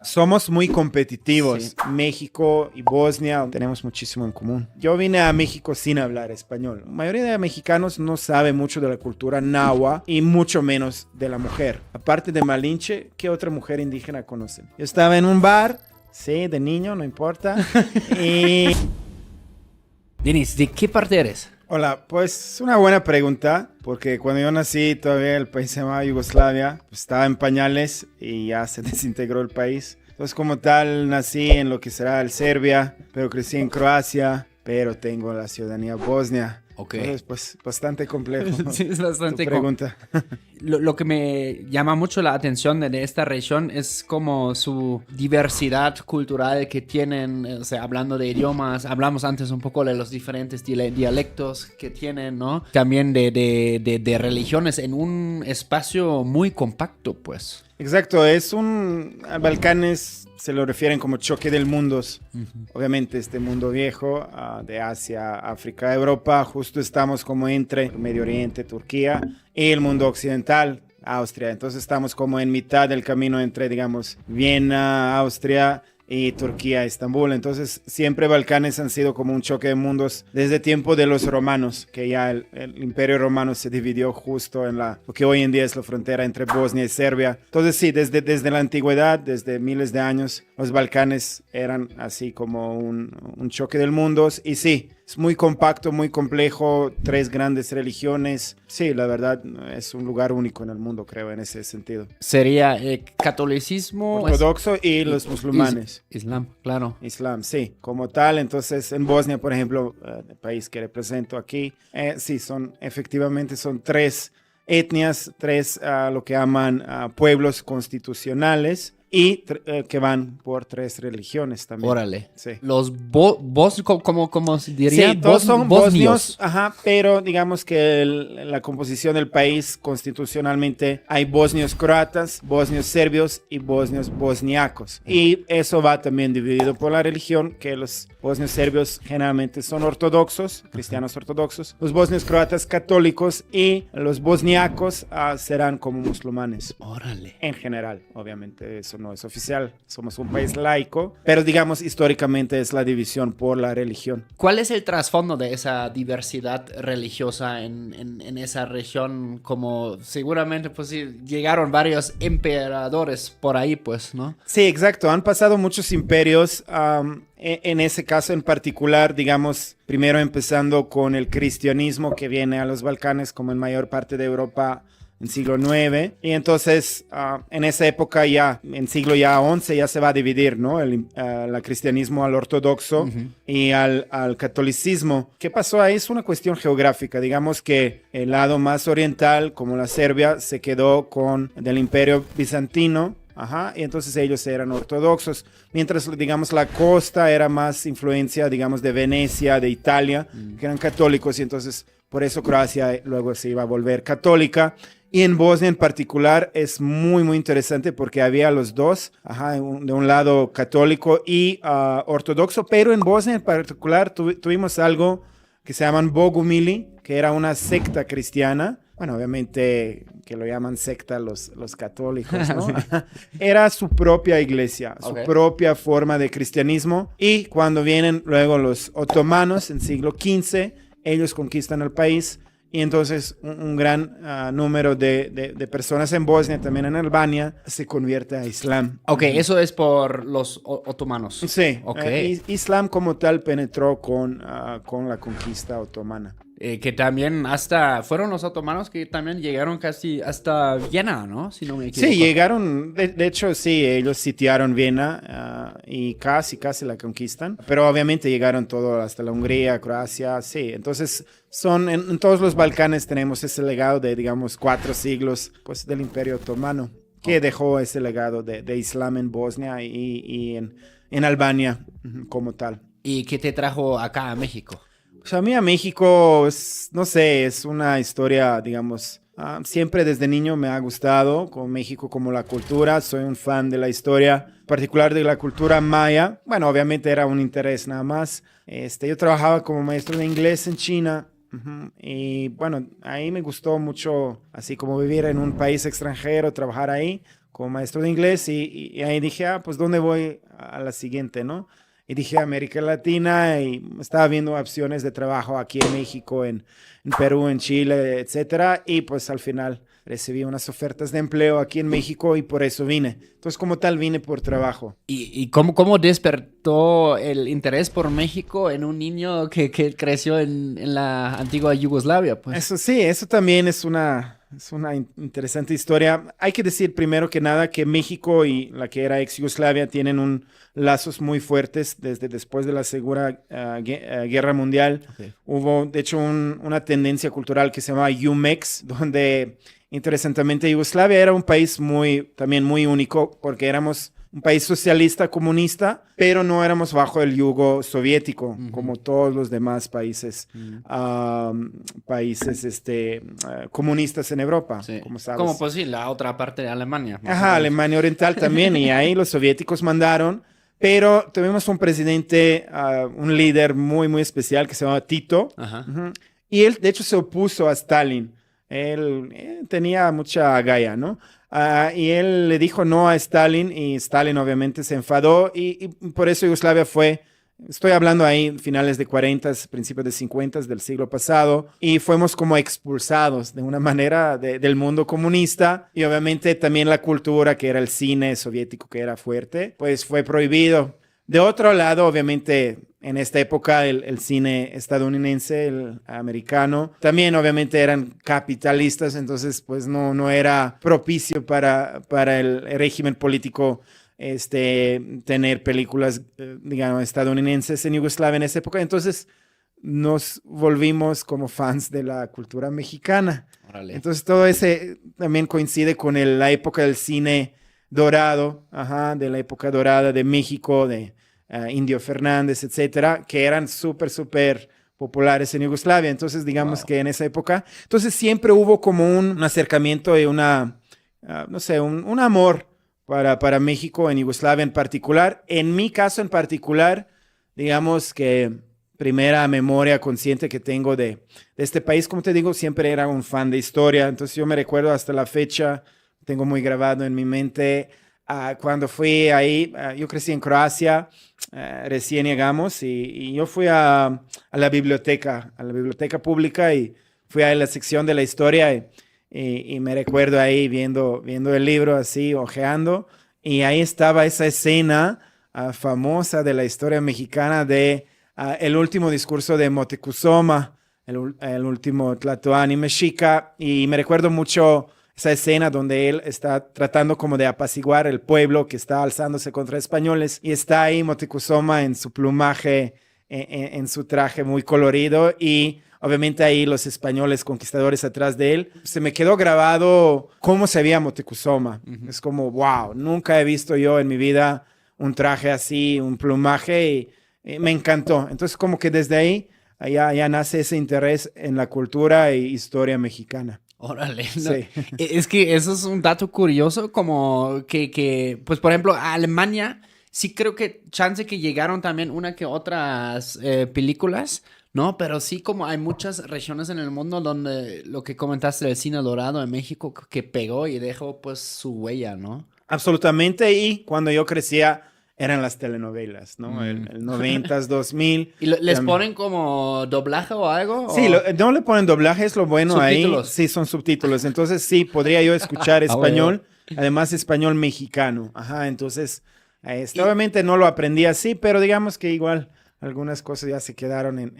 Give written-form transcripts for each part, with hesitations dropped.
Somos muy competitivos. Sí. México y Bosnia tenemos muchísimo en común. Yo vine a México sin hablar español. La mayoría de mexicanos no sabe mucho de la cultura náhuatl y mucho menos de la mujer. Aparte de Malinche, ¿qué otra mujer indígena conocen? Yo estaba en un bar, sí, de niño, no importa. Y... Denis, ¿de qué parte eres? Hola, pues es una buena pregunta, porque cuando yo nací todavía el país se llamaba Yugoslavia, pues, estaba en pañales y ya se desintegró el país. Entonces como tal nací en lo que será el Serbia, pero crecí en Croacia, pero tengo la ciudadanía bosnia. Ok. Entonces pues bastante complejo. Sí, es bastante tu pregunta. Lo que me llama mucho la atención de esta región es como su diversidad cultural que tienen, o sea, hablando de idiomas, hablamos antes un poco de los diferentes dialectos que tienen, ¿no? También de religiones en un espacio muy compacto, pues. Exacto, a Balcanes se lo refieren como choque del mundos. Obviamente este mundo viejo, de Asia, África, Europa, justo estamos como entre Medio Oriente, Turquía, y el mundo occidental, Austria. Entonces estamos como en mitad del camino entre, digamos, Viena, Austria, y Turquía, Estambul. Entonces siempre Balcanes han sido como un choque de mundos desde tiempo de los romanos, que ya el imperio romano se dividió justo en lo que hoy en día es la frontera entre Bosnia y Serbia. Entonces sí, desde la antigüedad, desde miles de años, los Balcanes eran así como un choque de mundos. Y sí, es muy compacto, muy complejo, 3 grandes religiones. Sí, la verdad es un lugar único en el mundo, creo, en ese sentido. Sería catolicismo, Ortodoxo y los musulmanes. Islam, claro. Islam, sí, como tal. Entonces, en Bosnia, por ejemplo, el país que represento aquí, sí, efectivamente son 3 etnias, 3 lo que llaman pueblos constitucionales y que van por 3 religiones también. Órale. Sí. Los ¿cómo se diría? Sí, todos son bosnios, ajá, pero digamos que la composición del país constitucionalmente hay bosnios croatas, bosnios serbios y bosnios bosniacos. Y eso va también dividido por la religión, que los bosnios serbios generalmente son ortodoxos, cristianos ortodoxos, los bosnios croatas católicos y los bosniacos serán como musulmanes. Órale. En general, obviamente eso no es oficial, somos un país laico, pero digamos históricamente es la división por la religión. ¿Cuál es el trasfondo de esa diversidad religiosa en esa región? Como seguramente pues sí, llegaron varios emperadores por ahí, pues, ¿no? Sí, exacto, han pasado muchos imperios, en ese caso en particular, digamos, primero empezando con el cristianismo que viene a los Balcanes como en mayor parte de Europa en siglo IX, y entonces en esa época ya, en siglo ya XI, ya se va a dividir, ¿no? El cristianismo al ortodoxo y al catolicismo. ¿Qué pasó ahí? Es una cuestión geográfica, digamos que el lado más oriental, como la Serbia, se quedó con del imperio bizantino. Ajá, y entonces ellos eran ortodoxos, mientras, digamos, la costa era más influencia, digamos, de Venecia, de Italia, que eran católicos, y entonces por eso Croacia luego se iba a volver católica. Y en Bosnia en particular es muy, muy interesante porque había los dos, ajá, de un lado católico y ortodoxo, pero en Bosnia en particular tuvimos algo que se llaman Bogumili, que era una secta cristiana. Bueno, obviamente que lo llaman secta los católicos, ¿no? Sí. Era su propia iglesia, su propia forma de cristianismo. Y cuando vienen luego los otomanos en siglo XV, ellos conquistan el país. Y entonces un gran número de personas en Bosnia, también en Albania, se convierte a Islam. Ok, eso es por los otomanos. Sí, okay. Islam como tal penetró con la conquista otomana. Que también fueron los otomanos que también llegaron casi hasta Viena, ¿no? Si no me equivoco. Sí, llegaron, de hecho sí, ellos sitiaron Viena y casi la conquistan, pero obviamente llegaron todo hasta la Hungría, Croacia, sí, entonces en todos los Balcanes tenemos ese legado de, digamos, 4 siglos pues, del Imperio Otomano, que dejó ese legado de Islam en Bosnia y en Albania como tal. ¿Y qué te trajo acá a México? Pues a mí a México, no sé, es una historia, digamos, siempre desde niño me ha gustado con México como la cultura. Soy un fan de la historia, en particular de la cultura maya. Bueno, obviamente era un interés nada más. Yo trabajaba como maestro de inglés en China. Y bueno, ahí me gustó mucho, así como vivir en un país extranjero, trabajar ahí. como maestro de inglés y ahí dije, pues ¿dónde voy a la siguiente, no? Y dije América Latina y estaba viendo opciones de trabajo aquí en México, en Perú, en Chile, etcétera. Y pues al final recibí unas ofertas de empleo aquí en México y por eso vine. Entonces como tal vine por trabajo. ¿Y cómo despertó el interés por México en un niño que creció en la antigua Yugoslavia? Pues? Eso sí, eso también es una interesante historia. Hay que decir primero que nada que México y la que era ex Yugoslavia tienen lazos muy fuertes desde después de la Segunda Guerra Mundial. Okay. Hubo, de hecho, una tendencia cultural que se llama UMEX, donde interesantemente Yugoslavia era un país también muy único porque éramos un país socialista, comunista, pero no éramos bajo el yugo soviético, como todos los demás países, comunistas en Europa, Sí. como sabes. Como pues sí, la otra parte de Alemania. Ajá, Alemania Oriental también, y ahí los soviéticos mandaron, pero tuvimos un presidente, un líder muy, muy especial que se llamaba Tito, y él, de hecho, se opuso a Stalin. Él tenía mucha galla, ¿no? Y él le dijo no a Stalin y Stalin obviamente se enfadó y por eso Yugoslavia estoy hablando ahí finales de 40, principios de 50 del siglo pasado y fuimos como expulsados de una manera del mundo comunista y obviamente también la cultura que era el cine soviético que era fuerte, pues fue prohibido. De otro lado, obviamente, en esta época el cine estadounidense, el americano, también obviamente eran capitalistas, entonces pues no era propicio para el régimen político tener películas, digamos, estadounidenses en Yugoslavia en esa época. Entonces nos volvimos como fans de la cultura mexicana. Órale. Entonces todo ese también coincide con la época del cine dorado, de la época dorada de México, de Indio Fernández, etcétera, que eran súper populares en Yugoslavia. Entonces, digamos que en esa época, entonces siempre hubo como un acercamiento y no sé, un amor para México en Yugoslavia en particular. En mi caso en particular, digamos que primera memoria consciente que tengo de este país, como te digo, siempre era un fan de historia. Entonces yo me recuerdo hasta la fecha, tengo muy grabado en mi mente, cuando fui ahí, yo crecí en Croacia, recién llegamos y yo fui a la biblioteca pública y fui a la sección de la historia y me recuerdo ahí viendo el libro así, hojeando, y ahí estaba esa escena famosa de la historia mexicana de el último discurso de Moctezuma, el último Tlatoani mexica, y me recuerdo mucho esa escena donde él está tratando como de apaciguar el pueblo que está alzándose contra españoles y está ahí Moctezuma en su plumaje, en su traje muy colorido y obviamente ahí los españoles conquistadores atrás de él. Se me quedó grabado cómo se veía Moctezuma. Es como, wow, nunca he visto yo en mi vida un traje así, un plumaje y me encantó. Entonces como que desde ahí ya nace ese interés en la cultura e historia mexicana. Órale, no. Sí. Es que eso es un dato curioso, como que, pues por ejemplo, a Alemania, sí creo que chance que llegaron también una que otras películas, ¿no? Pero sí como hay muchas regiones en el mundo donde lo que comentaste del cine dorado en México que pegó y dejó pues su huella, ¿no? Absolutamente, y cuando yo crecía eran las telenovelas, ¿no? El 90s, 2000. ¿Y les ponen como doblaje o algo? Sí, no le ponen doblaje, es lo bueno ahí. ¿Subtítulos? Sí, son subtítulos. Entonces sí, podría yo escuchar español, además español mexicano. Ajá, entonces, obviamente no lo aprendí así, pero digamos que igual algunas cosas ya se quedaron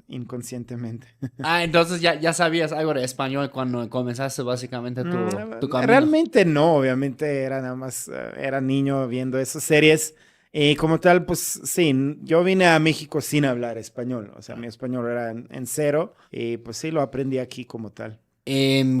inconscientemente. Entonces ya sabías algo de español cuando comenzaste básicamente tu camino. Realmente no, obviamente era nada más, era niño viendo esas series y como tal, pues sí, yo vine a México sin hablar español, o sea, mi español era en cero y pues sí, lo aprendí aquí como tal.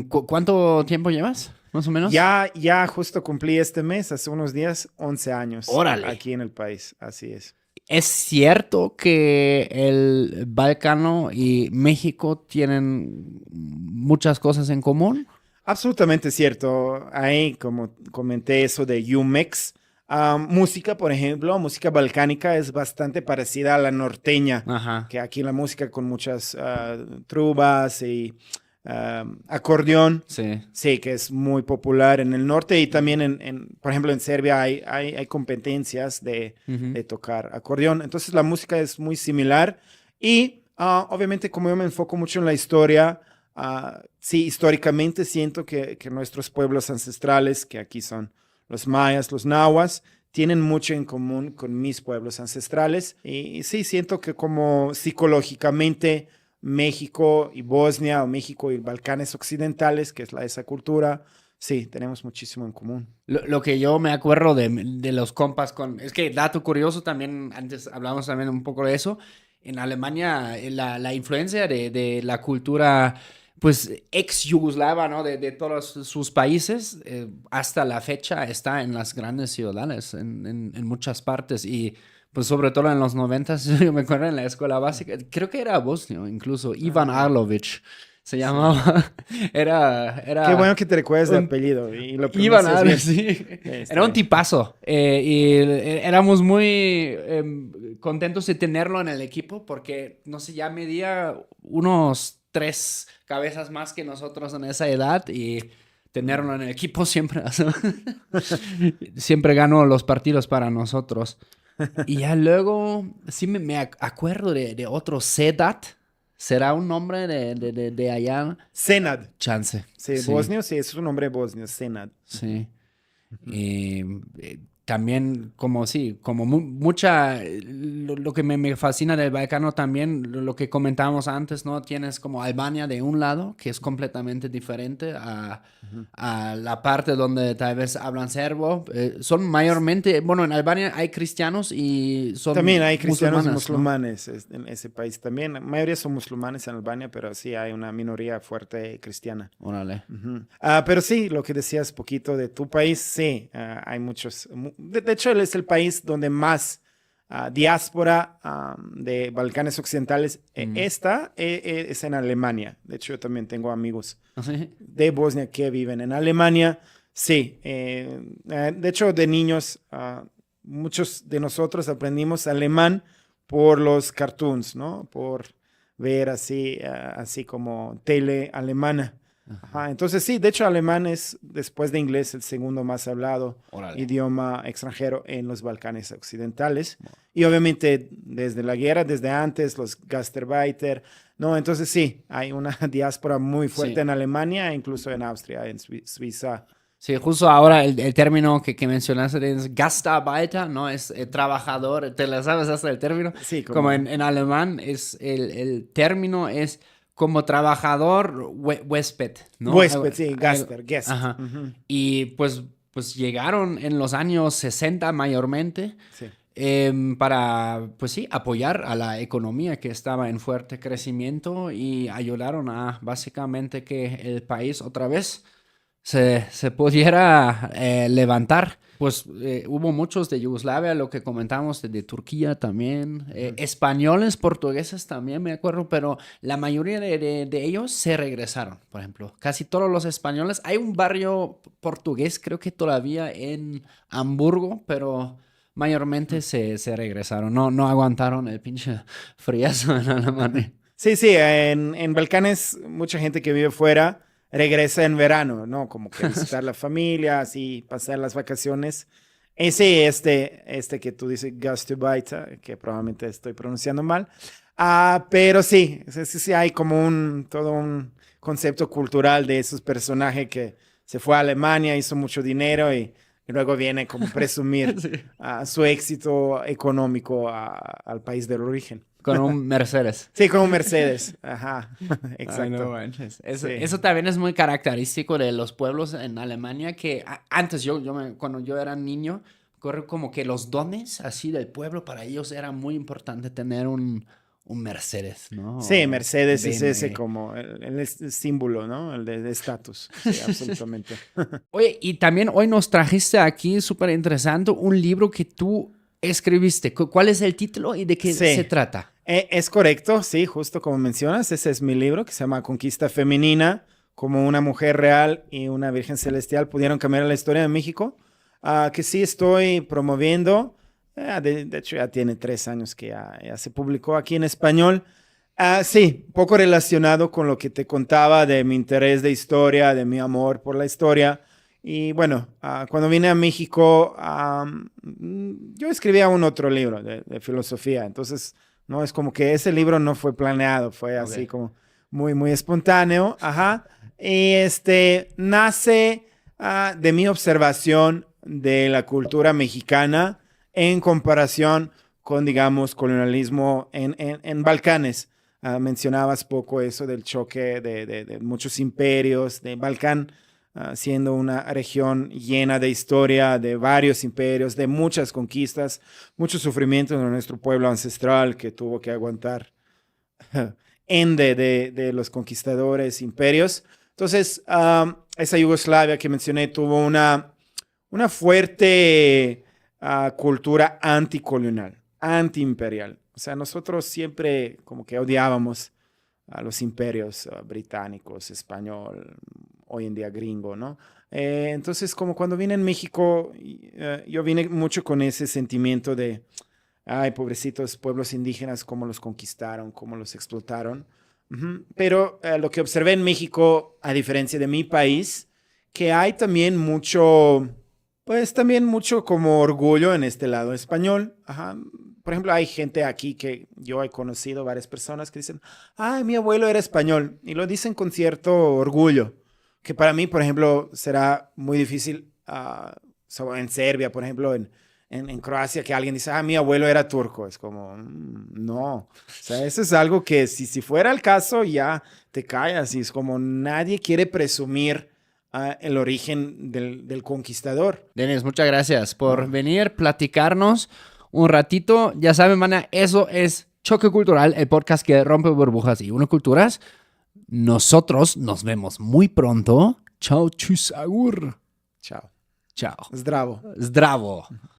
¿Cuánto tiempo llevas, más o menos? Ya justo cumplí este mes, hace unos días, 11 años. ¡Órale! Aquí en el país, así es. ¿Es cierto que el Balcano y México tienen muchas cosas en común? Absolutamente cierto. Ahí, como comenté eso de UMEX, música, por ejemplo, música balcánica es bastante parecida a la norteña, Ajá. que aquí la música con muchas trubas y acordeón, Sí. sí, que es muy popular en el norte y también, por ejemplo, en Serbia hay competencias de tocar acordeón. Entonces la música es muy similar y obviamente como yo me enfoco mucho en la historia, sí, históricamente siento que nuestros pueblos ancestrales, que aquí son los mayas, los nahuas, tienen mucho en común con mis pueblos ancestrales y sí, siento que como psicológicamente México y Bosnia o México y Balcanes occidentales, que es esa cultura, sí, tenemos muchísimo en común. Lo que yo me acuerdo de los compas con... Es que dato curioso también, antes hablamos también un poco de eso. En Alemania, la influencia de la cultura, pues, ex-yugoslava, ¿no? De todos sus países, hasta la fecha está en las grandes ciudades, en muchas partes. Y, pues, sobre todo en los 90s, yo me acuerdo en la escuela básica, creo que era bosnio, incluso, Ivan Arlović se llamaba. Sí. Era Qué bueno que te recuerdes de apellido y lo Iban pronuncias a bien. sí. Era un tipazo. Y éramos muy contentos de tenerlo en el equipo porque, no sé, ya medía unos 3 cabezas más que nosotros en esa edad y tenerlo en el equipo siempre, siempre ganó los partidos para nosotros. Y ya luego, sí me acuerdo de otro Sedat. ¿Será un nombre de allá? Senad. Chance. Sí, Sí. bosnio, sí, es un nombre bosnio, Senad. Sí. Y también como sí, como mucha, lo que me fascina del Balcano también, lo que comentábamos antes, ¿no? Tienes como Albania de un lado, que es completamente diferente a la parte donde tal vez hablan serbo. Son mayormente, bueno, en Albania hay cristianos y son También hay cristianos y musulmanes, musulmanes en ese país también. La mayoría son musulmanes en Albania, pero sí hay una minoría fuerte cristiana. ¿no? Órale. Pero sí, lo que decías poquito de tu país, sí, hay muchos. De hecho, él es el país donde más diáspora de Balcanes Occidentales está, es en Alemania. De hecho, yo también tengo amigos ¿Sí? de Bosnia que viven en Alemania. Sí, de hecho, de niños, muchos de nosotros aprendimos alemán por los cartoons, ¿no? Por ver así como tele alemana. Ajá, entonces sí, de hecho alemán es, después de inglés, el segundo más hablado Órale. idioma extranjero en los Balcanes occidentales. Y obviamente desde la guerra, desde antes, los Gastarbeiter, ¿no? Entonces sí, hay una diáspora muy fuerte Sí. en Alemania, incluso en Austria, en Suiza. Sí, justo ahora el término que mencionaste es Gastarbeiter, ¿no? Es trabajador, ¿te la sabes hasta el término? Sí, Como en alemán, es el término es como trabajador huésped, ¿no? Huésped, sí, Gaster, guest. Ajá. Ujú. Y pues llegaron en los años 60 mayormente Sí. para, pues sí, apoyar a la economía que estaba en fuerte crecimiento y ayudaron a básicamente que el país otra vez se pudiera levantar. Pues hubo muchos de Yugoslavia, lo que comentamos de Turquía también, españoles, portugueses también, me acuerdo, pero la mayoría de ellos se regresaron, por ejemplo. Casi todos los españoles. Hay un barrio portugués, creo que todavía en Hamburgo, pero mayormente se regresaron. No aguantaron el pinche friazo en Alemania. Sí, sí, en Balcanes mucha gente que vive fuera regresa en verano, ¿no? Como que visitar la familia, así pasar las vacaciones. Ese, que tú dices, Gastarbeiter, que probablemente estoy pronunciando mal. Pero sí, sí hay como todo un concepto cultural de esos personajes que se fue a Alemania, hizo mucho dinero y luego viene como presumir Sí. su éxito económico al país del origen. Con un Mercedes. Sí, como Mercedes. Ajá, Ay, exacto. no manches. Eso, Sí. eso también es muy característico de los pueblos en Alemania que antes cuando yo era niño, corre como que los dones así del pueblo para ellos era muy importante tener un Mercedes, ¿no? Sí, O Mercedes es ese BMW. como el símbolo, ¿no? El de estatus. Sí, absolutamente. Oye, y también hoy nos trajiste aquí, súper interesante, un libro que tú escribiste. ¿Cuál es el título y de qué Sí. se trata? Es correcto, sí, justo como mencionas, ese es mi libro que se llama Conquista Femenina, como una mujer real y una virgen celestial pudieron cambiar la historia de México, que sí estoy promoviendo, de hecho ya tiene 3 años que ya se publicó aquí en español, Sí, un poco relacionado con lo que te contaba de mi interés de historia, de mi amor por la historia. Y bueno, cuando vine a México, yo escribía un otro libro de filosofía. Entonces, no es como que ese libro no fue planeado, fue así Ok. como muy, muy espontáneo. Ajá. Y nace de mi observación de la cultura mexicana en comparación con, digamos, colonialismo en Balcanes. Mencionabas poco eso del choque de muchos imperios, de Balcán siendo una región llena de historia, de varios imperios, de muchas conquistas, mucho sufrimiento de nuestro pueblo ancestral que tuvo que aguantar de los conquistadores, imperios. Entonces, esa Yugoslavia que mencioné tuvo una fuerte cultura anticolonial, antiimperial. O sea, nosotros siempre como que odiábamos a los imperios británicos, español, hoy en día gringo, ¿no? Entonces, como cuando vine en México, yo vine mucho con ese sentimiento de, ay, pobrecitos pueblos indígenas, cómo los conquistaron, cómo los explotaron. Pero lo que observé en México, a diferencia de mi país, que hay también mucho, pues también mucho como orgullo en este lado español. Ajá. Por ejemplo, hay gente aquí que yo he conocido, varias personas que dicen, ah, mi abuelo era español, y lo dicen con cierto orgullo, que para mí, por ejemplo, será muy difícil en Serbia, por ejemplo, en Croacia, que alguien dice, ah, mi abuelo era turco. Es como, no. O sea, eso es algo que si fuera el caso, ya te callas. Y es como nadie quiere presumir el origen del conquistador. Denis, muchas gracias por Ah, venir, platicarnos un ratito. Ya saben, mana, eso es Choque Cultural, el podcast que rompe burbujas y une culturas. Nosotros nos vemos muy pronto. Chao, chus, agur. chao. Chao. Zdravo. Zdravo.